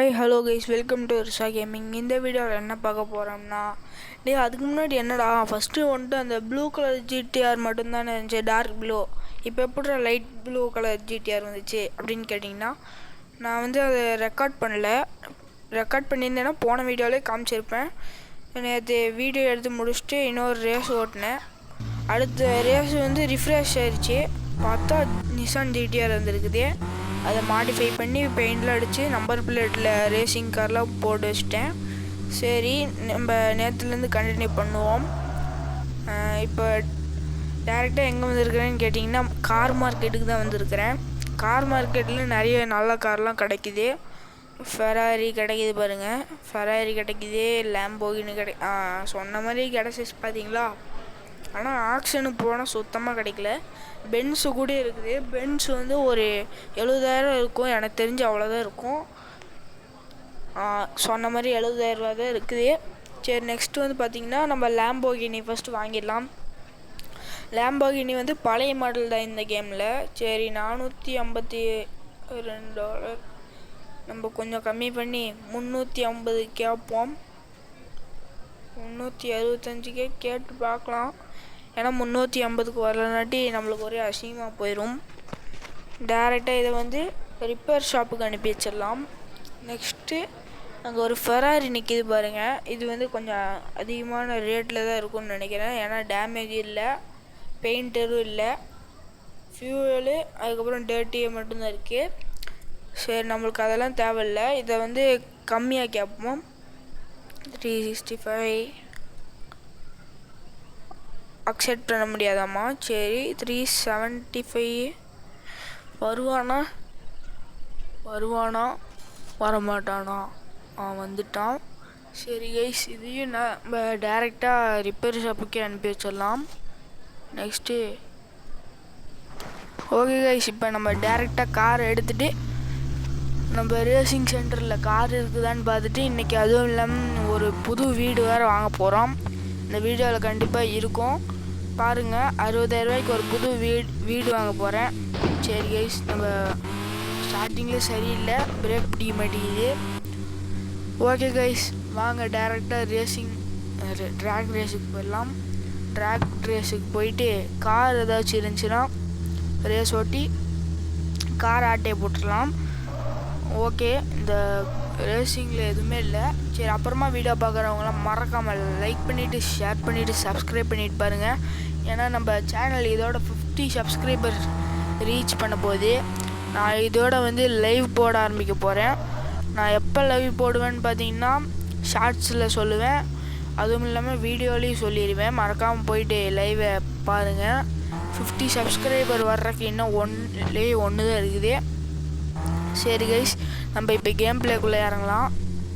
Hi hello guys, welcome to Risha gaming. இந்த வீடியோவில் என்ன பார்க்க போகிறோம்னா, அதுக்கு முன்னாடி என்னடா ஃபஸ்ட்டு வந்துட்டு அந்த ப்ளூ கலர் ஜிடிஆர் மட்டும்தானே இருந்துச்சு, டார்க் ப்ளூ. இப்போ எப்படி லைட் ப்ளூ கலர் ஜிடிஆர் வந்துச்சு அப்படின்னு கேட்டிங்கன்னா, நான் வந்து அதை ரெக்கார்ட் பண்ணியிருந்தேன்னா போன வீடியோவிலே காமிச்சிருப்பேன். நேற்று வீடியோ எடுத்து முடிச்சுட்டு இன்னொரு ரேஸ் ஓட்டினேன். அடுத்த ரேஸ் வந்து ரிஃப்ரெஷ் ஆயிடுச்சு. பார்த்தா நிசான் ஜிடிஆர் வந்துருக்குது. அதை மாடிஃபை பண்ணி பெயிண்டில் அடித்து நம்பர் பிளேட்டில் ரேசிங் கார்லாம் போட்டு வச்சிட்டேன். சரி, நம்ம நேற்றுலேருந்து கண்டினியூ பண்ணுவோம். இப்போ டேரெக்டாக எங்கே வந்திருக்கிறேன்னு கேட்டிங்கன்னா, கார் மார்க்கெட்டுக்கு தான் வந்திருக்கிறேன். கார் மார்க்கெட்டில் நிறைய நல்ல கார்லாம் கிடைக்கிது. ஃபெராரி கிடைக்கிது பாருங்கள், ஃபெராரி கிடைக்கிது, லேம்போகினி சொன்ன மாதிரி கிடச்சிச்சு பார்த்தீங்களா. ஆனால் ஆக்ஷனுக்கு போனால் சுத்தமாக கிடைக்கல. பென்ஸு கூட இருக்குது. பென்ஸ் வந்து ஒரு 70,000 இருக்கும், எனக்கு தெரிஞ்சு அவ்வளோதான் இருக்கும். சொன்ன மாதிரி 70,000 தான் இருக்குது. சரி, நெக்ஸ்ட்டு வந்து பார்த்திங்கன்னா நம்ம லேம்போகினி ஃபஸ்ட்டு வாங்கிடலாம். லேம்போகினி வந்து பழைய மாடல் தான் இந்த கேமில். சரி, $452 நம்ம கொஞ்சம் கம்மி பண்ணி 350 கேட்போம். 365 கேட்டு பார்க்கலாம். ஏன்னா 350க்கு வரலனாட்டி நம்மளுக்கு ஒரே அசிங்கமாக போயிடும். டேரெக்டாக இதை வந்து ரிப்பேர் ஷாப்புக்கு அனுப்பி வச்சிடலாம். நெக்ஸ்ட்டு அங்கே ஒரு ஃபெராரி நிற்கிது பாருங்கள். இது வந்து கொஞ்சம் அதிகமான ரேட்டில் தான் இருக்கும்னு நினைக்கிறேன். ஏன்னா டேமேஜ் இல்லை, பெயிண்டரும் இல்லை, ஃபியூவலு அதுக்கப்புறம் டேர்ட்டியே மட்டும்தான் இருக்குது. சரி, நம்மளுக்கு அதெல்லாம் தேவையில்லை. இதை வந்து கம்மியாக கேட்போம். 365 அக்செப்ட் பண்ண முடியாதாம்மா. சரி, 375 வருவானா வரமாட்டானா? வந்துட்டான். சரி கைஸ், இதையும் நம்ம டேரெக்டாக ரிப்பேர் ஷாப்புக்கே அனுப்பி வச்சிடலாம். நெக்ஸ்ட்டு ஓகே கைஸ், இப்போ நம்ம டேரெக்டாக கார் எடுத்துகிட்டு நம்ம ரேசிங் சென்டரில் கார் இருக்குதான்னு பார்த்துட்டு, இன்றைக்கி அதுவும் இல்லாமல் ஒரு புது வீடு வேறு வாங்க போகிறோம். இந்த வீடியோவில் கண்டிப்பாக இருக்கும் பாருங்கள். 60,000 ஒரு புது வீடு வாங்க போகிறேன். சரி கைஸ், நம்ம ஸ்டார்டிங்லேயே சரியில்லை, பிரேக் பிடிக்க மாட்டேங்குது. ஓகே கைஸ், வாங்க டேரெக்டாக ட்ராக் ரேஸுக்கு போயிடலாம். ட்ராக் ரேஸுக்கு போயிட்டு கார் ஏதாச்சும் இருந்துச்சுன்னா ரேஸ் ஓட்டி கார் ஆட்டையை போட்டுடலாம். ஓகே, இந்த ரேசிங்கில் எதுவுமே இல்லை. சரி, அப்புறமா வீடியோ பார்க்குறவங்களாம் மறக்காமல் லைக் பண்ணிவிட்டு ஷேர் பண்ணிவிட்டு சப்ஸ்கிரைப் பண்ணிவிட்டு பாருங்கள். ஏன்னா நம்ம சேனல் இதோட 50 சப்ஸ்கிரைபர் ரீச் பண்ண போது நான் இதோட வந்து லைவ் போட ஆரம்பிக்க போகிறேன். நான் எப்போ லைவ் போடுவேன்னு பார்த்தீங்கன்னா ஷார்ட்ஸில் சொல்லுவேன், அதுவும் இல்லாமல் வீடியோலையும் சொல்லிடுவேன். மறக்காமல் போயிட்டு லைவை பாருங்கள். 50 சப்ஸ்கிரைபர் வர்றதுக்கு இன்னும் ஒன்று தான் இருக்குது. சரி கைஸ், நம்ம இப்போ கேம் பிளேக்குள்ளே இறங்கலாம்.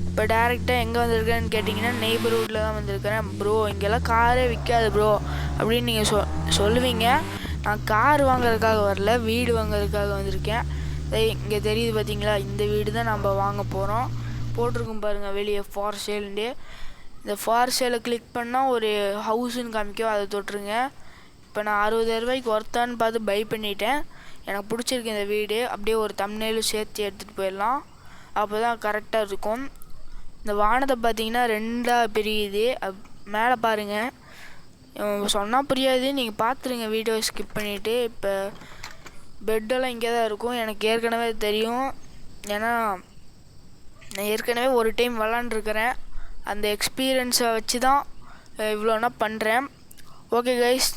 இப்போ டேரெக்டாக எங்கே வந்திருக்கேன்னு கேட்டிங்கன்னா நெய்பர்ஹுட்டில் தான் வந்திருக்கிறேன். ப்ரோ, இங்கெல்லாம் காரே விற்காது ப்ரோ அப்படின்னு நீங்கள் சொல்லுவீங்க. நான் கார் வாங்குறதுக்காக வரல, வீடு வாங்குறதுக்காக வந்திருக்கேன். இங்கே தெரியுது பார்த்தீங்களா, இந்த வீடு தான் நம்ம வாங்க போகிறோம். போட்டிருக்கும் பாருங்கள் வெளியே ஃபார் சேல்ண்டு. இந்த ஃபார் சேலை கிளிக் பண்ணால் ஒரு ஹவுஸுன்னு காமிக்கும், அதை தொட்டுருங்க. இப்போ நான் 60,000 ஒர்த்தான்னு பார்த்து பை பண்ணிட்டேன். எனக்கு பிடிச்சிருக்கு இந்த வீடு. அப்படியே ஒரு தம்ப்நெயிலும் சேர்த்து எடுத்துகிட்டு போயிடலாம், அப்போ தான் கரெக்டாக இருக்கும். இந்த வானத்தை பார்த்தீங்கன்னா 2ஆக பிரியுது. மேலே பாருங்கள், சொன்னால் புரியாது, நீங்கள் பார்த்துருங்க வீடியோ ஸ்கிப் பண்ணிவிட்டு. இப்போ பெட்டெல்லாம் இங்கே தான் இருக்கும், எனக்கு ஏற்கனவே தெரியும். ஏன்னா நான் ஏற்கனவே ஒரு டைம் விளாண்டுருக்கிறேன். அந்த எக்ஸ்பீரியன்ஸை வச்சு தான் இவ்வளோனா பண்ணுறேன். ஓகே கைஸ்,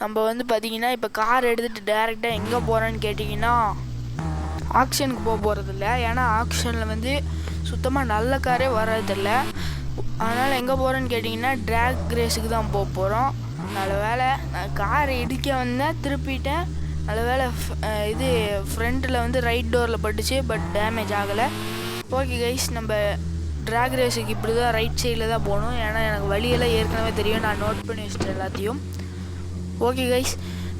நம்ம வந்து பார்த்திங்கன்னா இப்போ கார் எடுத்துகிட்டு டேரெக்டாக எங்கே போகிறேன்னு கேட்டிங்கன்னா ஆக்ஷனுக்கு போகிறதில்ல. ஏன்னா ஆக்ஷனில் வந்து சுத்தமாக நல்ல காரே வர்றதில்ல. அதனால் எங்கே போகிறேன்னு கேட்டிங்கன்னா ட்ராக் ரேஸுக்கு தான் போகிறோம். நல்ல வேலை நான் காரை இடிக்க வந்தேன், திருப்பிட்டேன். நல்ல வேலை இது ஃப்ரண்ட்டில் வந்து ரைட் டோரில் பட்டுச்சு, பட் டேமேஜ் ஆகலை. ஓகே கைஸ், நம்ம ட்ராக் ரேஸுக்கு இப்படி தான் ரைட் சைடில் தான் போகணும். ஏன்னா எனக்கு வழியெல்லாம் ஏற்கனவே தெரியும், நான் நோட் பண்ணி வச்சிட்டேன் எல்லாத்தையும். ஓகே கைஸ்,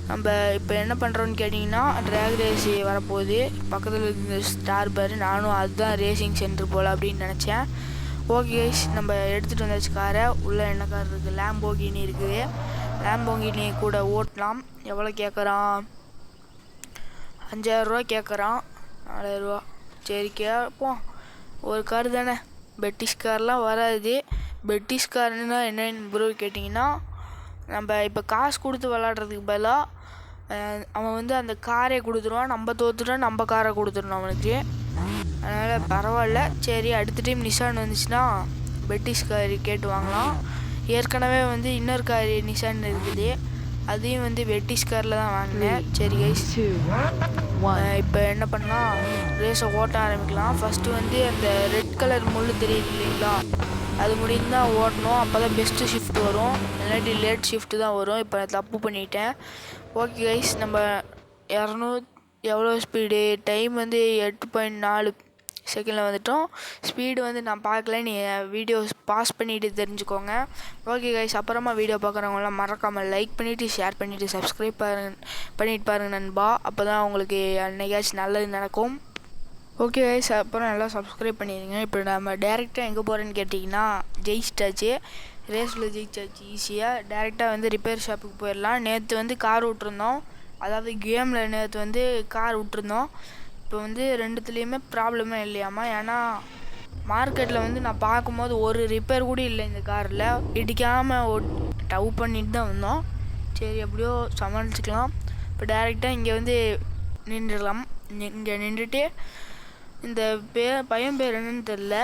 நம்ம இப்போ என்ன பண்ணுறோன்னு கேட்டிங்கன்னா ட்ராக் ரேஸ் வரப்போகுது. பக்கத்தில் இருந்த ஸ்டார் பாரு, நானும் அதுதான் ரேசிங் சென்டர் போல் அப்படின்னு நினச்சேன். ஓகே கைஸ், நம்ம எடுத்துகிட்டு வந்தாச்சு காரை. உள்ளே என்ன கார் இருக்குது, லேம்போகினி இருக்குது. லேம்போகினி கூட ஓட்டலாம். எவ்வளோ கேட்குறான்? 5,000 கேட்குறான். 4,000. சரி கேட்போம். ஒரு கார் தானே, பெட்டிஷ் கார்லாம் வராது. பெட்டிஷ் கார்னா என்னன்னு ப்ரோ கேட்டிங்கன்னா, நம்ம இப்போ காசு கொடுத்து விளாட்றதுக்கு பதிலாக அவன் வந்து அந்த காரை கொடுத்துருவான். நம்ம தோற்றுட்டா நம்ம காரை கொடுத்துடணும் அவனுக்கு. அதனால் பரவாயில்ல. சரி, அடுத்த டைம் நிசான் வந்துச்சுன்னா பெட்டிஷ் கார் கேட்டு வாங்கலாம். ஏற்கனவே வந்து இன்னொரு கார் நிசான் இருக்குது, அதையும் வந்து பெட்டிஷ் காரில் தான் வாங்கினேன். சரி கைஸ், இப்போ என்ன பண்ணலாம், ரேஸை ஓட்ட ஆரம்பிக்கலாம். ஃபஸ்ட்டு வந்து அந்த ரெட் கலர் முள் தெரியுது இல்லைங்களா, அது முடிந்து தான் ஓட்டணும். அப்போ தான் பெஸ்ட்டு ஷிஃப்ட் வரும், இல்லாட்டி லேட் ஷிஃப்ட்டு தான் வரும். இப்போ நான் தப்பு பண்ணிட்டேன். ஓகே கைஸ், நம்ம 200 எவ்வளோ ஸ்பீடு, டைம் வந்து 8.4 செகண்டில் வந்துட்டோம். ஸ்பீடு வந்து நான் பார்க்கல, நீ வீடியோஸ் பாஸ் பண்ணிவிட்டு தெரிஞ்சுக்கோங்க. ஓகே கைஸ், அப்புறமா வீடியோ பார்க்குறவங்களாம் மறக்காமல் லைக் பண்ணிவிட்டு ஷேர் பண்ணிவிட்டு சப்ஸ்கிரைப் பண்ணிட்டு பாருங்கள் நண்பா. அப்போ தான் உங்களுக்கு அன்னைக்காச்சும் நல்லது நடக்கும். ஓகே கைஸ், அப்புறம் எல்லாம் சப்ஸ்கிரைப் பண்ணிடுங்க. இப்போ நம்ம டேரெக்டாக எங்கே போகிறேன்னு கேட்டிங்கன்னா, ஜெயிச்சிட்டாச்சு, ரேஸில் ஜெயிச்சாச்சு ஈஸியாக. டேரெக்டாக வந்து ரிப்பேர் ஷாப்புக்கு போயிடலாம். நேற்று வந்து கார் விட்ருந்தோம், அதாவது கேமில் நேற்று வந்து கார் விட்ருந்தோம். இப்போ வந்து ரெண்டுத்துலேயுமே ப்ராப்ளமே இல்லையாமா. ஏன்னா மார்க்கெட்டில் வந்து நான் பார்க்கும்போது ஒரு ரிப்பேர் கூட இல்லை இந்த காரில். இடிக்காமல் டவ் பண்ணிட்டு தான் வந்தோம். சரி, எப்படியோ சமாளிச்சுக்கலாம். இப்போ டேரெக்டாக இங்கே வந்து நின்றுடலாம். இங்கே நின்றுட்டு இந்த பையன் பேர் என்னன்னு தெரில.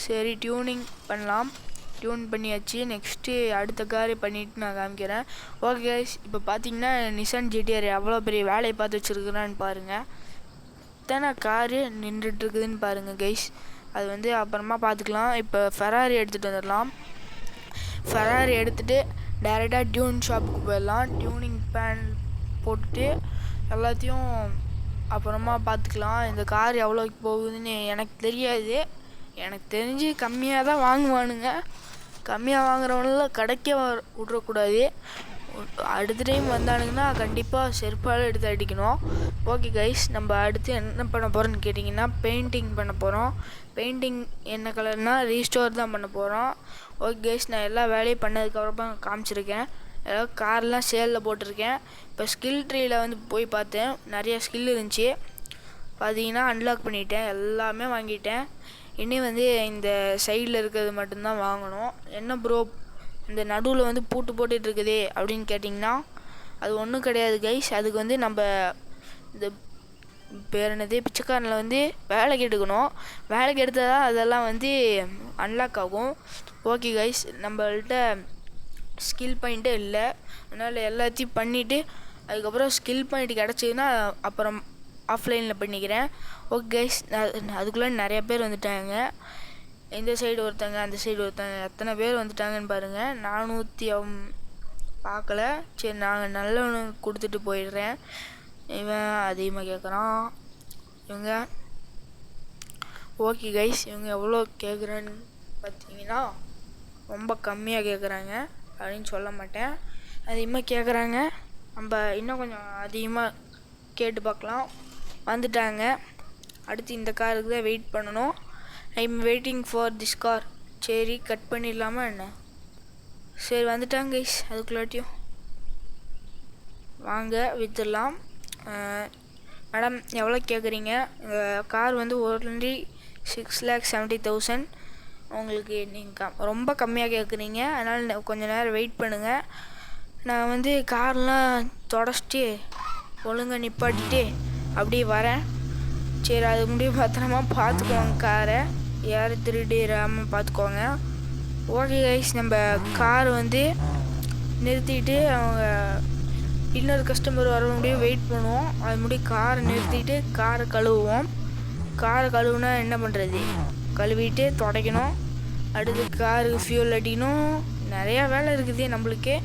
சரி, டியூனிங் பண்ணலாம். டியூன் பண்ணியாச்சு. நெக்ஸ்ட்டு அடுத்த காரை பண்ணிவிட்டு நான் காமிக்கிறேன். ஓகே கைஸ், இப்போ பார்த்தீங்கன்னா நிசான் ஜிடிஆர் எவ்வளோ பெரிய வேலையை பார்த்து வச்சுருக்குறான்னு பாருங்கள். எத்தனை காரு நின்றுட்டுருக்குதுன்னு பாருங்கள் கைஸ். அது வந்து அப்புறமா பார்த்துக்கலாம். இப்போ ஃபெராரி எடுத்துகிட்டு வந்துடலாம். ஃபெராரி எடுத்துகிட்டு டைரெக்டாக டியூன் ஷாப்புக்கு போயிடலாம். டியூனிங் பேனல் போட்டுட்டு எல்லாத்தையும் அப்புறமா பார்த்துக்கலாம். இந்த கார் எவ்வளோக்கு போகுதுன்னு எனக்கு தெரியாது. எனக்கு தெரிஞ்சு கம்மியாக தான் வாங்குவானுங்க. கம்மியாக வாங்குறவங்கள கடைக்கே விட்றக்கூடாது. அடுத்த டைம் வந்தானுங்கன்னா கண்டிப்பாக செருப்பால் எடுத்து அடிக்கணும். ஓகே கைஸ், நம்ம அடுத்து என்ன பண்ண போகிறோன்னு கேட்டிங்கன்னா, பெயிண்டிங் பண்ண போகிறோம். பெயிண்டிங் என்ன கலர்னால் ரீஸ்டோர் தான் பண்ண போகிறோம். ஓகே கைஸ், நான் எல்லா வேலையும் பண்ணதுக்கப்புறமா காமிச்சிருக்கேன். எல்லாம் கார்லாம் சேலில் போட்டிருக்கேன். இப்போ ஸ்கில் ட்ரீயில் வந்து போய் பார்த்தேன், நிறைய ஸ்கில் இருந்துச்சு. பார்த்தீங்கன்னா அன்லாக் பண்ணிட்டேன், எல்லாமே வாங்கிட்டேன். இனி வந்து இந்த சைடில் இருக்கிறது மட்டும்தான் வாங்கணும். என்ன ப்ரோ இந்த நடுவில் வந்து பூட்டு போட்டுட்டு இருக்குதே அப்படின்னு கேட்டிங்கன்னா, அது ஒன்றும் கிடையாது கைஸ். அதுக்கு வந்து நம்ம இந்த பேர் என்னது பிச்சைக்காரனில் வந்து வேலைக்கு எடுக்கணும். வேலைக்கு எடுத்தால் தான் அதெல்லாம் வந்து அன்லாக் ஆகும். ஓகே கைஸ், நம்மள்கிட்ட ஸ்கில் பாயிண்ட்டே இல்லை, அதனால் எல்லாத்தையும் பண்ணிவிட்டு அதுக்கப்புறம் ஸ்கில் பாயிண்ட் கிடச்சிதுன்னா அப்புறம் ஆஃப்லைனில் பண்ணிக்கிறேன். ஓகே கைஸ், அதுக்குள்ளே நிறைய பேர் வந்துட்டாங்க. இந்த சைடு ஒருத்தங்க, அந்த சைடு ஒருத்தங்க, எத்தனை பேர் வந்துட்டாங்கன்னு பாருங்கள். 400 பார்க்கல. சரி, நாங்கள் நல்லவனு கொடுத்துட்டு போயிடுறேன். இவன் அதிகமாக கேட்குறான். இவங்க ஓகே கைஸ், இவங்க எவ்வளோ கேட்குறான்னு பார்த்தீங்கன்னா ரொம்ப கம்மியாக கேட்குறாங்க அப்படின்னு சொல்ல மாட்டேன், அதிகமாக கேட்குறாங்க. நம்ம இன்னும் கொஞ்சம் அதிகமாக கேட்டு பார்க்கலாம். வந்துட்டாங்க. அடுத்து இந்த காருக்கு தான் வெயிட் பண்ணணும். I am waiting for this car. சரி, கட் பண்ணிடலாமா என்ன? சரி, வந்துட்டாங்க கைஸ். அதுக்குள்ளாட்டியும் வாங்க விற்றுடலாம். மேடம் எவ்வளோ கேட்குறீங்க? கார் வந்து ஒன்லி 6,70,000. உங்களுக்கு நீங்கள் ரொம்ப கம்மியாக கேட்குறீங்க, அதனால் கொஞ்சம் நேரம் வெயிட் பண்ணுங்கள். நான் வந்து கார்லாம் தொடச்சிட்டு ஒழுங்காக நிப்பாட்டிட்டு அப்படியே வரேன். சரி, அது முடியும் பத்திரமா பார்த்துக்கோங்க, காரை யாரும் திருடிடாமல் பார்த்துக்கோங்க. ஓகே கைஸ், நம்ம கார் வந்து நிறுத்திட்டு அவங்க இன்னொரு கஸ்டமர் வர முடியும் வெயிட் பண்ணுவோம். அது முடியும் காரை நிறுத்திட்டு காரை கழுவுவோம். காரை கழுவுனா என்ன பண்ணுறது, கழுவிட்டு துடைக்கணும். அடுத்து காருக்கு ஃபியூல் அடிக்கணும். நிறையா வேலை இருக்குது நம்மளுக்கே.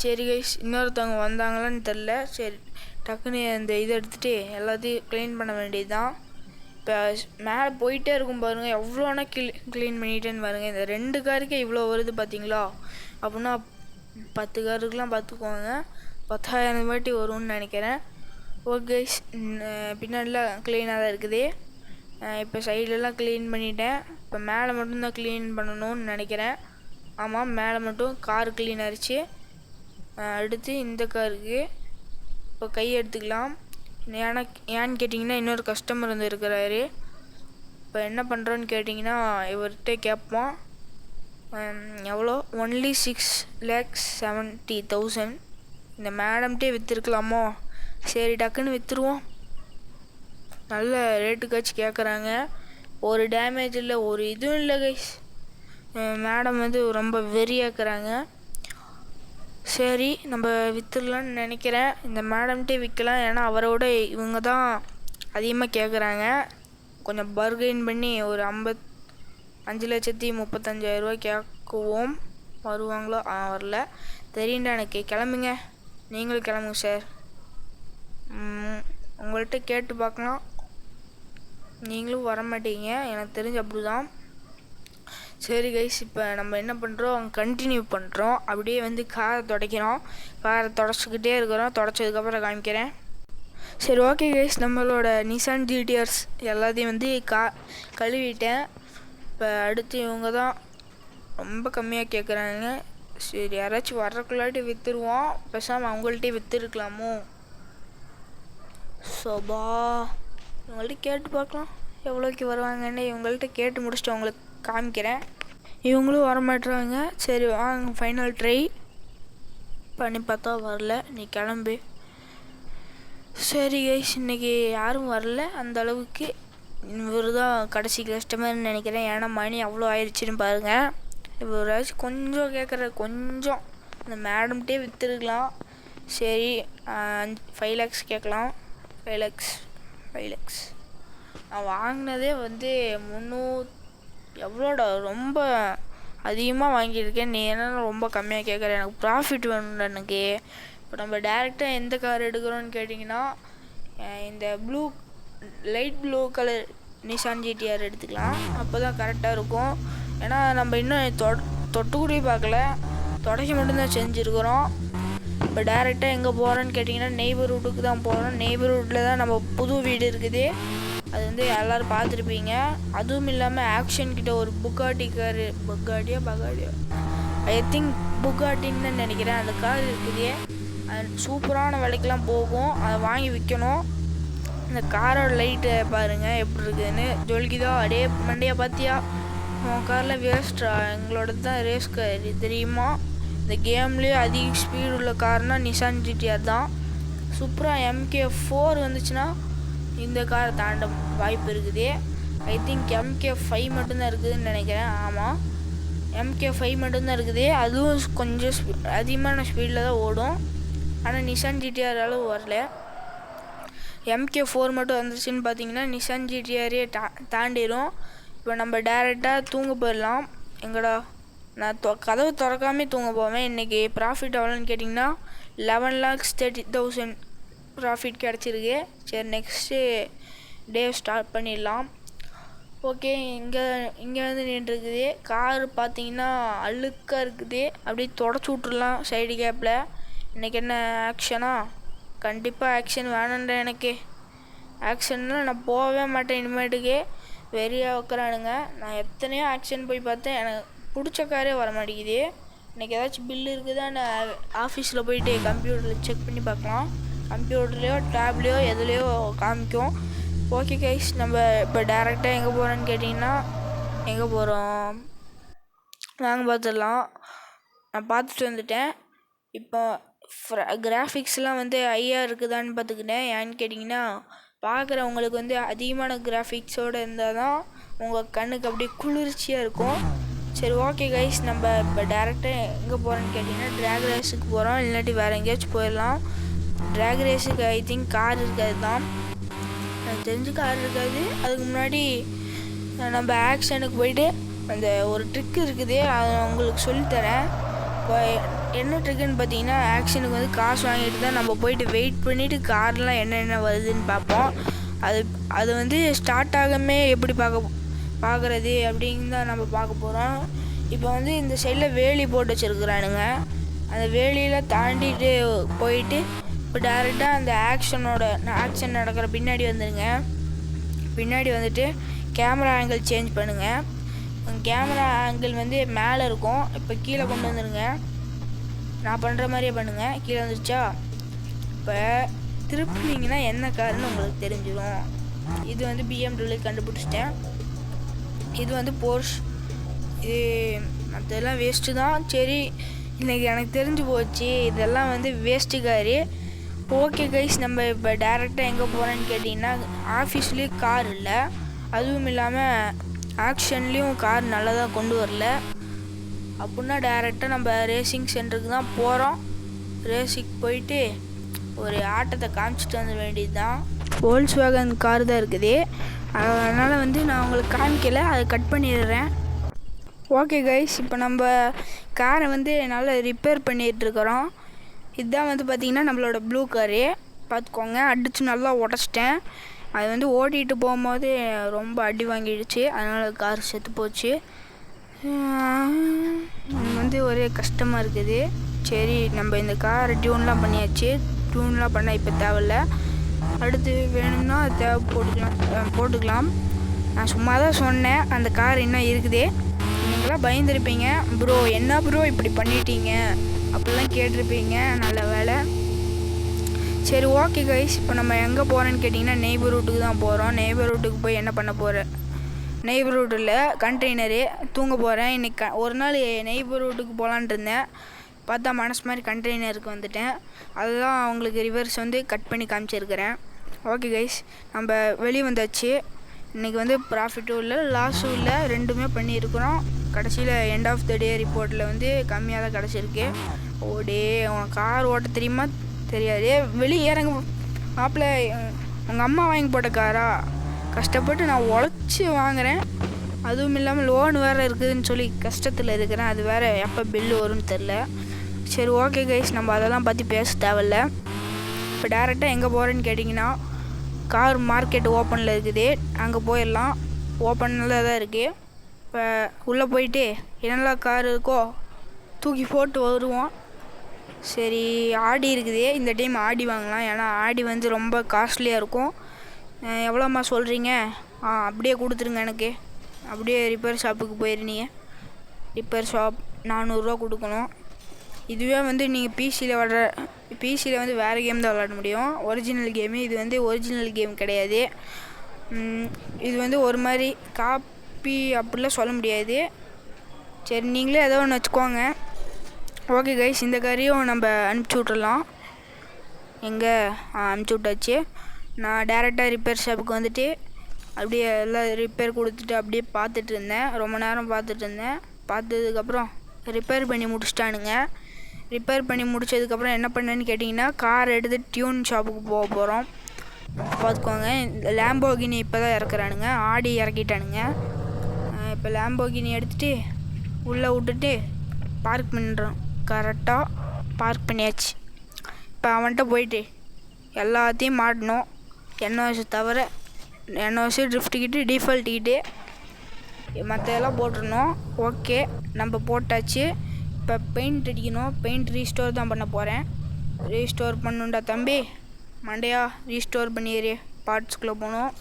சரி கைஸ், இன்னொருத்தவங்க வந்தாங்களான்னு தெரில. சரி, டக்குன்னு இந்த இதை எடுத்துகிட்டு எல்லாத்தையும் க்ளீன் பண்ண வேண்டியது தான். இப்போ மேலே போயிட்டே இருக்கும் பாருங்கள், எவ்வளோனா க்ளீன் பண்ணிட்டேன்னு பாருங்கள். இந்த 2 காருக்கே இவ்வளோ வருது பார்த்தீங்களா? அப்படின்னா 10 காருக்கெலாம் பார்த்துக்கோங்க, 10,000 வாட்டி வரும்னு நினைக்கிறேன். ஓகே கைஸ், பின்னாடிலாம் க்ளீனாக தான் இருக்குது. இப்போ சைட்லலாம் க்ளீன் பண்ணிட்டேன். இப்போ மேலே மட்டும்தான் க்ளீன் பண்ணணும்னு நினைக்கிறேன். ஆமாம், மேலே மட்டும் கார் க்ளீன் ஆகிடுச்சு. அடுத்து இந்த காருக்கு இப்போ கை எடுத்துக்கலாம். ஏன்னு கேட்டிங்கன்னா இன்னொரு கஸ்டமர் வந்து இருக்கிறாரு. இப்போ என்ன பண்ணுறோன்னு கேட்டிங்கன்னா இவர்கிட்ட கேட்போம். எவ்வளோ? ஒன்லி 6,70,000. இந்த மேடம்கிட்டே விற்றுருக்கலாமோ? சரி டக்குன்னு விற்றுருவோம். நல்ல ரேட்டுக்காச்சும் கேட்குறாங்க. ஒரு டேமேஜ் இல்லை, ஒரு இதுவும் இல்லை கைஸ். மேடம் வந்து ரொம்ப வெறியாக்குறாங்க. சரி நம்ம விற்றுடலான்னு நினைக்கிறேன். இந்த மேடம்கிட்டே விற்கலாம். ஏன்னா அவரோட இவங்க தான் அதிகமாக கேட்குறாங்க. கொஞ்சம் பர்கெயின் பண்ணி ஒரு 5,35,000 கேட்குவோம். வருவாங்களோ? வரல. தெரியுண்டா எனக்கு. கிளம்புங்க, நீங்களும் கிளம்புங்க சார். உங்கள்கிட்ட கேட்டு பார்க்கலாம். நீங்களும் வர மாட்டீங்க, எனக்கு தெரிஞ்சு அப்படி தான். சரி கைஸ், இப்போ நம்ம என்ன பண்ணுறோம், கண்டினியூ பண்ணுறோம். அப்படியே வந்து காரை துடைக்கிறோம். காரை தொடச்சிக்கிட்டே இருக்கிறோம். தொடச்சதுக்கப்புறம் காமிக்கிறேன். சரி ஓகே கைஸ், நம்மளோட நிசான் ஜிடிஆர்ஸ் எல்லாத்தையும் வந்து கழுவிட்டேன். இப்போ அடுத்து இவங்க தான் ரொம்ப கம்மியாக கேட்குறாங்க. சரி யாராச்சும் வர்றக்குள்ளாட்டி விற்றுருவோம். பேசாமல் அவங்கள்ட்டே விற்றுருக்கலாமோ? சோபா, இவங்கள்ட்ட கேட்டு பார்க்கலாம் எவ்வளோக்கு வருவாங்கன்னு. இவங்கள்ட்ட கேட்டு முடிச்சுட்டு அவங்களுக்கு காமிக்கிறேன். இவங்களும் வரமாட்டுறாங்க. சரி வாங்க, ஃபைனல் ட்ரை பண்ணி பார்த்தா வரல. நீ கிளம்பு. சரி கைஸ், இன்றைக்கி யாரும் வரல அந்த அளவுக்கு. இவர் தான் கடைசி கஸ்டமர்னு நினைக்கிறேன். ஏன்னா மணி அவ்வளோ ஆயிடுச்சுன்னு பாருங்கள். இவராச்சும் கொஞ்சம் கேட்குற, கொஞ்சம் இந்த மேடம்கிட்டே விற்றுருக்கலாம். சரி 5 lakhs கேட்கலாம். 5 lakhs. நான் வாங்கினதே வந்து 300 எவ்வளோடா, ரொம்ப அதிகமாக வாங்கியிருக்கேன். நீ என்ன ரொம்ப கம்மியாக கேட்குற? எனக்கு ப்ராஃபிட் வேணும்டா எனக்கு. இப்போ நம்ம டேரெக்டாக எந்த கார் எடுக்கிறோன்னு கேட்டிங்கன்னா இந்த light blue colour Nissan GTR எடுத்துக்கலாம். அப்போ தான் கரெக்டாக இருக்கும். ஏன்னா நம்ம இன்னும் தொட்டு கூட பார்க்கல, தொடச்சி மட்டும்தான் செஞ்சுருக்குறோம். இப்போ டேரெக்டாக எங்கே போகிறோன்னு கேட்டிங்கன்னா நெய்பர்ஹுட்டுக்கு தான் போகிறோம். நெய்பர்ஹுட்டில் தான் நம்ம புது வீடு இருக்குது. அது வந்து எல்லோரும் பார்த்துருப்பீங்க. அதுவும் இல்லாமல் ஆக்ஷன் கிட்ட ஒரு புகாட்டி காரு, பகாடியா ஐ திங்க் புகாட்டின்னு தான் நினைக்கிறேன், அந்த கார் இருக்குது. அது சூப்பரான விலைக்கெலாம் போகும். அதை வாங்கி விற்கணும். இந்த காரோட லைட்டை பாருங்கள் எப்படி இருக்குதுன்னு. ஜொலிக்குதோ? அடே மண்டையா பார்த்தியா? உன் காரில் வேஸ்ட்டா? எங்களோட தான் ரேஸ் கார் தெரியுமா? இந்த கேம்லேயே அதிக ஸ்பீடு உள்ள கார்னால் நிசான் ஜிடிஆர் தான். சூப்பராக MK4 வந்துச்சுன்னா இந்த காரை தாண்ட வாய்ப்பு இருக்குது. ஐ திங்க் MK5 மட்டும்தான் இருக்குதுன்னு நினைக்கிறேன். ஆமாம், MK5 மட்டும்தான் இருக்குது. அதுவும் கொஞ்சம் அதிகமான ஸ்பீடில் தான் ஓடும். ஆனால் நிசான் ஜிடிஆர் அளவு வரல. MK4 மட்டும் வந்துச்சுன்னு பார்த்தீங்கன்னா நிசான் ஜிடிஆரே தாண்டிடும். இப்போ நம்ம டேரெக்டாக தூங்க போயிடலாம். எங்கடா, நான் கதவு திறக்காமே தூங்க போவேன். இன்றைக்கி ப்ராஃபிட் எவ்வளோன்னு கேட்டிங்கன்னா 11,30,000 ப்ராஃபிட் கிடச்சிருக்கு. சரி நெக்ஸ்ட்டு டே ஸ்டார்ட் பண்ணிடலாம். ஓகே, இங்கே வந்து நின்றுருக்குது. கார் பார்த்தீங்கன்னா அழுக்காக இருக்குது. அப்படியே தொடச்சி விட்ருலாம் சைடு கேப்பில். இன்றைக்கி என்ன ஆக்ஷனா? கண்டிப்பாக ஆக்ஷன் வேணுன்ற எனக்கு. ஆக்ஷன்லாம் நான் போகவே மாட்டேன் இனிமேட்டுக்கு. வெறியாக வைக்கிறானுங்க. நான் எத்தனையோ ஆக்ஷன் போய் பார்த்தேன், எனக்கு பிடிச்ச காரே வர மாட்டேங்குது. இன்றைக்கி ஏதாச்சும் பில்லு இருக்குதா? நான் ஆஃபீஸில் போயிட்டு கம்ப்யூட்டரில் செக் பண்ணி பார்க்கலாம். கம்ப்யூட்டர்லேயோ டேப்லேயோ எதுலேயோ காமிக்கும். ஓகே கைஸ், நம்ம இப்போ டேரெக்டாக எங்கே போகிறோன்னு கேட்டிங்கன்னா எங்கே போகிறோம் நாங்கள் பார்த்துடலாம். நான் பார்த்துட்டு வந்துட்டேன். இப்போ கிராஃபிக்ஸ்லாம் வந்து ஹையாக இருக்குதான்னு பார்த்துக்கிட்டேன். ஏன்னு கேட்டிங்கன்னா பார்க்குறவங்களுக்கு வந்து அதிகமான கிராஃபிக்ஸோடு இருந்தால் தான் உங்கள் கண்ணுக்கு அப்படியே குளிர்ச்சியாக இருக்கும். சரி ஓகே கைஸ், நம்ம இப்போ டேரெக்டாக எங்கே போகிறோன்னு கேட்டிங்கன்னா ட்ராக் ரேஸுக்கு போகிறோம். இல்லாட்டி வேறு எங்கேயாச்சும் போயிடலாம். ட்ராக் ரேஸுக்கு ஐ திங்க் கார் இருக்காது தான், எனக்கு தெரிஞ்சு கார் இருக்காது. அதுக்கு முன்னாடி நம்ம ஆக்ஷனுக்கு போயிட்டு அந்த ஒரு ட்ரிக் இருக்குது, அதை உங்களுக்கு சொல்லித்தரேன். இப்போ என்ன ட்ரிக்குன்னு பார்த்தீங்கன்னா ஆக்ஷனுக்கு வந்து காசு வாங்கிட்டு தான் நம்ம போயிட்டு வெயிட் பண்ணிவிட்டு கார்லாம் என்னென்ன வருதுன்னு பார்ப்போம். அது வந்து ஸ்டார்ட் ஆகாமே எப்படி பார்க்குறது அப்படின்னு தான் நம்ம பார்க்க போகிறோம். இப்போ வந்து இந்த சைடில் வேலி போட்டு வச்சுருக்குறானுங்க. அந்த வேலியில் தாண்டிட்டு போயிட்டு இப்போ டேரெக்டாக அந்த ஆக்ஷன் நடக்கிற பின்னாடி வந்துடுங்க. பின்னாடி வந்துட்டு கேமரா ஆங்கிள் சேஞ்ச் பண்ணுங்கள். கேமரா ஆங்கிள் வந்து மேலே இருக்கும். இப்போ கீழே கொண்டு வந்துடுங்க. நான் பண்ணுற மாதிரியே பண்ணுங்கள். கீழே வந்துருச்சா? இப்போ திருப்பினீங்கன்னா என்ன காருன்னு உங்களுக்கு தெரிஞ்சிடும். இது வந்து BMW கண்டுபிடிச்சிட்டேன். இது வந்து போர்ஷ். இது மற்றெல்லாம் வேஸ்ட்டு தான். சரி, இன்றைக்கி எனக்கு தெரிஞ்சு போச்சு இதெல்லாம் வந்து வேஸ்ட்டு காரு. ஓகே கைஸ், நம்ம இப்போ டேரெக்டாக எங்கே போகிறேன்னு கேட்டிங்கன்னா, ஆஃபீஸ்லேயும் கார் இல்லை, அதுவும் இல்லாமல் ஆக்ஷன்லேயும் கார் நல்லதாக கொண்டு வரல. அப்படின்னா டேரெக்டாக நம்ம ரேசிங் சென்டருக்கு தான் போகிறோம். ரேசிங் போயிட்டு ஒரு ஆட்டத்தை காமிச்சிட்டு வந்த வேண்டியது தான். வோல்க்ஸ்வேகன் கார் தான் இருக்குது, அதனால் வந்து நான் உங்களுக்கு காமிக்கலை, அதை கட் பண்ணிடுறேன். ஓகே கைஸ், இப்போ நம்ம காரை வந்து நல்லா ரிப்பேர் பண்ணிகிட்ருக்குறோம். இதுதான் வந்து பார்த்திங்கன்னா நம்மளோட ப்ளூ காரு. பார்த்துக்கோங்க, அடித்து நல்லா உடச்சிட்டேன். அது வந்து ஓட்டிகிட்டு போகும்போது ரொம்ப அடி வாங்கிடுச்சு, அதனால் கார் செத்து போச்சு. வந்து ஒரே கஷ்டமாக இருக்குது. சரி, நம்ம இந்த காரை டியூன்லாம் பண்ணியாச்சு. டியூன்லாம் பண்ண இப்போ தேவையில்ல, அடுத்து வேணும்னா தேவை போட்டுக்கலாம். நான் சும்மா தான் சொன்னேன், அந்த கார் இன்னும் இருக்குது. நீங்களாம் பயந்துருப்பீங்க, ப்ரோ என்ன ப்ரோ இப்படி பண்ணிட்டீங்க அப்படிலாம் கேட்டிருப்பீங்க. நல்ல வேலை. சரி ஓகே கைஸ், இப்போ நம்ம எங்கே போகிறோன்னு கேட்டிங்கன்னா நெய்பர்ஹுட்டுக்கு தான் போகிறோம். நெய்பர்ஹுட்டுக்கு போய் என்ன பண்ண போகிறேன், நெய்பர்ஹுட்டில் கண்டெய்னரு தூங்க போகிறேன். இன்றைக்கி ஒரு நாள் நெய்பர்ஹுட்டுக்கு போகலான்ட்டு இருந்தேன், பார்த்தா மனசு மாதிரி கண்டெய்னருக்கு வந்துட்டேன். அதுதான் அவங்களுக்கு ரிவர்ஸ் வந்து கட் பண்ணி காமிச்சிருக்கிறேன். ஓகே கைஸ், நம்ம வெளியே வந்தாச்சு. இன்றைக்கி வந்து ப்ராஃபிட்டும் இல்லை லாஸும் இல்லை, ரெண்டுமே பண்ணியிருக்கிறோம். கடைசியில் எண்ட் ஆஃப் த டே ரிப்போர்ட்டில் வந்து கம்மியாக தான் கிடச்சிருக்கு. ஓடே, உனக்கு கார் ஓட்ட தெரியுமா? தெரியாது. வெளியே இறங்க மாப்பிள்ள, உங்கள் அம்மா வாங்கி போட்ட காரா? கஷ்டப்பட்டு நான் உழைச்சி வாங்குகிறேன், அதுவும் இல்லாமல் லோன் வேறு இருக்குதுன்னு சொல்லி கஷ்டத்தில் இருக்கிறேன். அது வேறு எப்போ பில்லு வரும்னு தெரில. சரி ஓகே கைஸ், நம்ம அதெல்லாம் பற்றி பேச தேவையில்ல. இப்போ டேரெக்டாக எங்கே போகிறேன்னு கேட்டிங்கன்னா, கார் மார்க்கெட் ஓப்பனில் இருக்குது, அங்கே போயிடலாம். ஓப்பனில் தான் இருக்குது. இப்போ உள்ளே போயிட்டு என்னெல்லாம் கார் இருக்கோ தூக்கி போட்டு வருவோம். சரி, ஆடி இருக்குது, இந்த டைம் ஆடி வாங்கலாம். ஏன்னா ஆடி வந்து ரொம்ப காஸ்ட்லியாக இருக்கும். எவ்வளோம்மா சொல்கிறீங்க? அப்படியே கொடுத்துருங்க எனக்கு. அப்படியே ரிப்பேர் ஷாப்புக்கு போயிருந்தீங்க, ரிப்பேர் ஷாப் 400 கொடுக்கணும். இதுவே வந்து நீங்கள் பிசியில் வந்து வேறு கேம் தான் விளாட முடியும், ஒரிஜினல் கேமு. இது வந்து ஒரிஜினல் கேம் கிடையாது. இது வந்து ஒரு மாதிரி காப்பி அப்படிலாம் சொல்ல முடியாது. சரி, நீங்களே ஏதோ ஒன்று வச்சுக்கோங்க. ஓகே கைஸ், இந்த காரையும் நம்ம அனுப்பிச்சி விட்றலாம். எங்கே அனுப்பிச்சி விட்டாச்சு. நான் டேரெக்டாக ரிப்பேர் ஷாப்புக்கு வந்துட்டு அப்படியே எல்லாம் ரிப்பேர் கொடுத்துட்டு அப்படியே பார்த்துட்டு இருந்தேன். ரொம்ப நேரம் பார்த்துட்டு இருந்தேன். பார்த்ததுக்கப்புறம் ரிப்பேர் பண்ணி முடிச்சிட்டானுங்க. ரிப்பேர் பண்ணி முடித்ததுக்கப்புறம் என்ன பண்ணேன்னு கேட்டிங்கன்னா, கார் எடுத்து டியூன் ஷாப்புக்கு போக போகிறோம். பார்த்துக்கோங்க, இந்த லேம்போகினி இப்போ தான் இறக்குறானுங்க, ஆடி இறக்கிட்டானுங்க. இப்போ லேம்போகினி எடுத்துகிட்டு உள்ளே விட்டுட்டு பார்க் பண்ணுறோம். கரெக்டாக பார்க் பண்ணியாச்சு. இப்போ அவன்கிட்ட போயிட்டு எல்லாத்தையும் மாட்டணும். என்ஓஎஸ் தவிர என்ஓஎஸ் ட்ரிஃப்ட் கிட்டு டிஃபால்ட் கிட்டு மற்ற எல்லாம் போட்டுருணும். ஓகே, நம்ம போட்டாச்சு. இப்போ பெயிண்ட் அடிக்கணும். பெயிண்ட் ரீஸ்டோர் தான் பண்ண போகிறேன். ரீஸ்டோர் பண்ணுண்டா தம்பி, மண்டையா ரீஸ்டோர் பண்ணிடு. பார்ட்ஸ்குள்ளே போகணும்.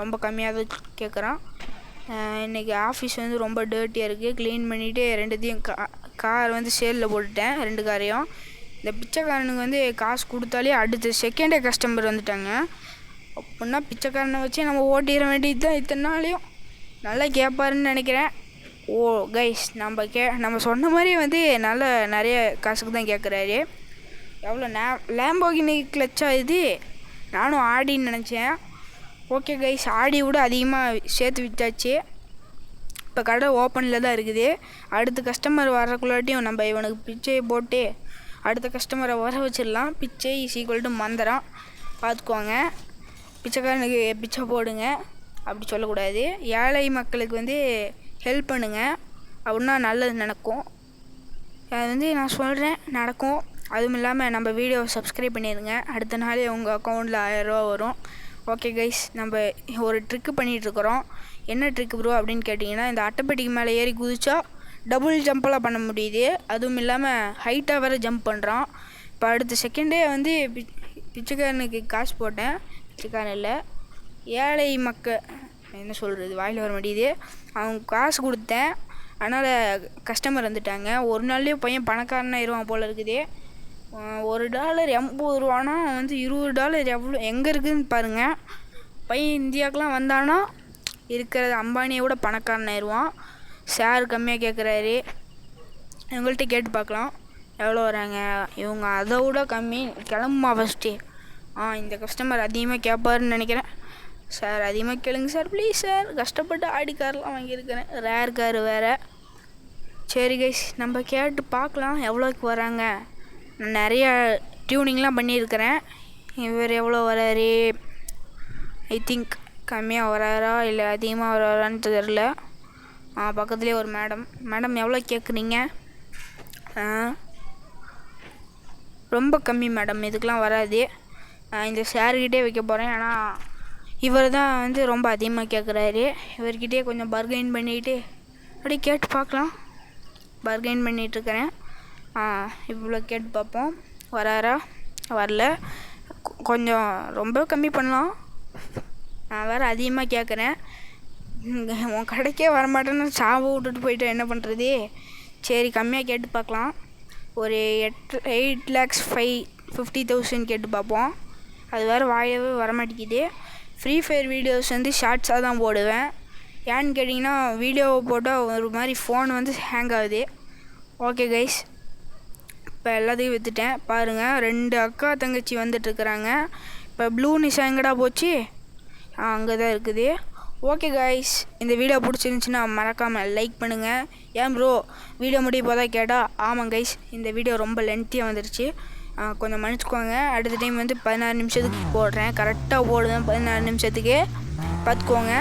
ரொம்ப கம்மியாக தான் கேட்குறான். இன்றைக்கி ஆஃபீஸ் வந்து ரொம்ப டர்ட்டியாக இருக்குது. க்ளீன் பண்ணிவிட்டு ரெண்டுத்தையும் கார் வந்து சேலில் போட்டுட்டேன், 2 காரையும். இந்த பிச்சைக்காரனுக்கு வந்து காசு கொடுத்தாலே அடுத்த செகண்டே கஸ்டமர் வந்துட்டாங்க. அப்படின்னா பிச்சைக்காரனை வச்சு நம்ம ஓட்டிட வேண்டியது தான். இத்தனை நாளையும் நல்லா கேட்பாருன்னு நினைக்கிறேன். ஓ கைஸ், நம்ம சொன்ன மாதிரி வந்து நிறைய காசுக்கு தான் கேட்குறாரு. எவ்வளோ லேம்போகினி கிளச்சா இது? நானும் ஆடின்னு நினச்சேன். ஓகே கைஸ், ஆடி விட அதிகமாக சேர்த்து விட்டாச்சு. இப்போ கடை ஓப்பனில் தான் இருக்குது. அடுத்த கஸ்டமர் வரக்குள்ளாட்டியும் நம்ம இவனுக்கு பிச்சையை போட்டு அடுத்த கஸ்டமரை வர வச்சிடலாம். பிச்சை ஈக்குவல் மந்திரம். பார்த்துக்கோங்க, பிச்சைக்காரனுக்கு பிச்சை போடுங்க அப்படி சொல்லக்கூடாது. ஏழை மக்களுக்கு வந்து ஹெல்ப் பண்ணுங்கள், அப்படின்னா நல்லது நடக்கும். அது வந்து நான் சொல்கிறேன், நடக்கும். அதுவும் இல்லாமல் நம்ம வீடியோவை சப்ஸ்கிரைப் பண்ணிடுங்க. அடுத்த நாளே உங்கள் அக்கௌண்ட்டில் 1000 ரூபா வரும். ஓகே கைஸ், நம்ம ஒரு ட்ரிக்கு பண்ணிகிட்ருக்குறோம். என்ன ட்ரிக்கு ப்ரோ அப்படின்னு கேட்டிங்கன்னா, இந்த அட்டைப்பெட்டிக்கு மேலே ஏறி குதிச்சா டபுள் ஜம்பெல்லாம் பண்ண முடியுது. அதுவும் இல்லாமல் ஹைட்டாக வேறு ஜம்ப் பண்ணுறான். இப்போ அடுத்த செகண்டே வந்து பிச்சைக்காரனுக்கு காசு போட்டேன். பிச்சைக்காரன் இல்லை, ஏழை மக்கள் என்ன சொல்கிறது, வாயில் வர முடியுது. அவங்க காசு கொடுத்தேன், அதனால் கஸ்டமர் வந்துட்டாங்க. ஒரு நாள்லேயே பையன் பணக்காரனாகிடுவான் போல் இருக்குது. $1 80 ரூபானா வந்து $20 எவ்வளோ எங்கே இருக்குதுன்னு பாருங்கள். பையன் இந்தியாவுக்குலாம் வந்தானா இருக்கிறது அம்பானியை விட பணக்காரன் ஆயிடுவான். ஷேர் கம்மியாக கேட்குறாரு. இவங்கள்ட்ட கேட்டு பார்க்கலாம் எவ்வளோ வராங்க. இவங்க அதை விட கம்மி. கிளம்புமா ஃபஸ்ட்டு. இந்த கஸ்டமர் அதிகமாக கேட்பாருன்னு நினைக்கிறேன். சார் அதிகமாக கேளுங்க சார் ப்ளீஸ் சார். கஷ்டப்பட்டு ஆடி கார்லாம் வாங்கியிருக்கிறேன், ரேர் கார் வேறு. சரி கைஸ், நம்ம கேட்டு பார்க்கலாம் எவ்வளோக்கு வராங்க. நான் நிறைய டியூனிங்லாம் பண்ணியிருக்கிறேன். இவர் எவ்வளோ வராரு? ஐ திங்க் கம்மியாக வராரா இல்லை அதிகமாக வராரான்னு தெரில. பக்கத்துலேயே ஒரு மேடம் எவ்வளோ கேட்குறீங்க? ரொம்ப கம்மி மேடம், இதுக்கெலாம் வராது. இந்த ஷேர்கிட்டே வைக்க போகிறேன். ஆனால் இவர் தான் வந்து ரொம்ப அதிகமாக கேட்குறாரு. இவர்கிட்டே கொஞ்சம் பர்கெயின் பண்ணிக்கிட்டு அப்படியே கேட்டு பார்க்கலாம். பர்கெயின் பண்ணிகிட்ருக்கிறேன். இவ்வளோ கேட்டு பார்ப்போம். வராரா? வரல. கொஞ்சம் ரொம்ப கம்மி பண்ணலாம். நான் வேறு அதிகமாக கேட்குறேன். உன் கடைக்கே வரமாட்டேன்னு சாவை விட்டுட்டு போயிட்டு என்ன பண்ணுறது? சரி, கம்மியாக கேட்டு பார்க்கலாம். ஒரு 8,50,000 கேட்டு பார்ப்போம். அது வேறு வாயவே வரமாட்டேங்குது. ஃப்ரீ ஃபயர் வீடியோஸ் வந்து ஷார்ட்ஸாக தான் போடுவேன். ஏன்னு கேட்டிங்கன்னா வீடியோவை போட்டால் ஒரு மாதிரி ஃபோன் வந்து ஹேங் ஆகுது. ஓகே கைஸ், இப்போ எல்லாத்தையும் விற்றுட்டேன். பாருங்கள், 2 அக்கா தங்கச்சி வந்துட்டுருக்குறாங்க. இப்போ ப்ளூ நிஷா எங்கடா போச்சு? அங்கே தான் இருக்குது. ஓகே கைஸ், இந்த வீடியோ பிடிச்சிருந்துச்சின்னா மறக்காமல் லைக் பண்ணுங்கள். ஏன் ப்ரோ வீடியோ முடிய போதா கேட்டால், ஆமாம் கைஸ், இந்த வீடியோ ரொம்ப லென்த்தியாக வந்துருச்சு, கொஞ்சம் மன்னிச்சுக்கோங்க. அடுத்த டைம் வந்து 16 நிமிஷத்துக்கு போடுறேன். கரெக்டாக போடுவேன் 16 நிமிஷத்துக்கு, பார்த்துக்கோங்க.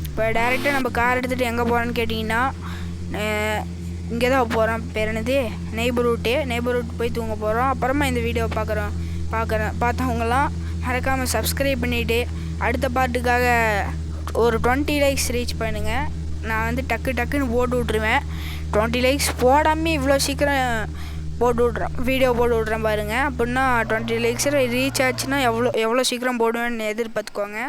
இப்போ டேரெக்டாக நம்ம கார் எடுத்துகிட்டு எங்கே போகிறோன்னு கேட்டிங்கன்னா, இங்கே தான் போகிறோம். பேர் என்னது? நெய்பர்ஹுட் போய் தூங்க போகிறோம். அப்புறமா இந்த வீடியோவை பார்த்தவங்களாம் மறக்காமல் சப்ஸ்கிரைப் பண்ணிவிட்டு அடுத்த பாட்டுக்காக ஒரு 20 லைக்ஸ் ரீச் பண்ணுங்கள். நான் வந்து டக்குன்னு போட்டு விட்ருவேன். 20 லைக்ஸ் போடாமல் இவ்வளோ சீக்கிரம் வீடியோ போட்டு விட்றேன் பாருங்கள். அப்படின்னா 20 லைக்ஸில் ரீச் ஆச்சுன்னா எவ்வளோ சீக்கிரம் போடுவேன்னு எதிர்பார்த்துக்கோங்க.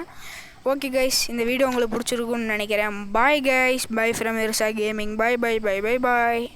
ஓகே கைஸ், இந்த வீடியோ உங்களுக்கு பிடிச்சிருக்குன்னு நினைக்கிறேன். Bye guys, bye from Irsa gaming. Bye.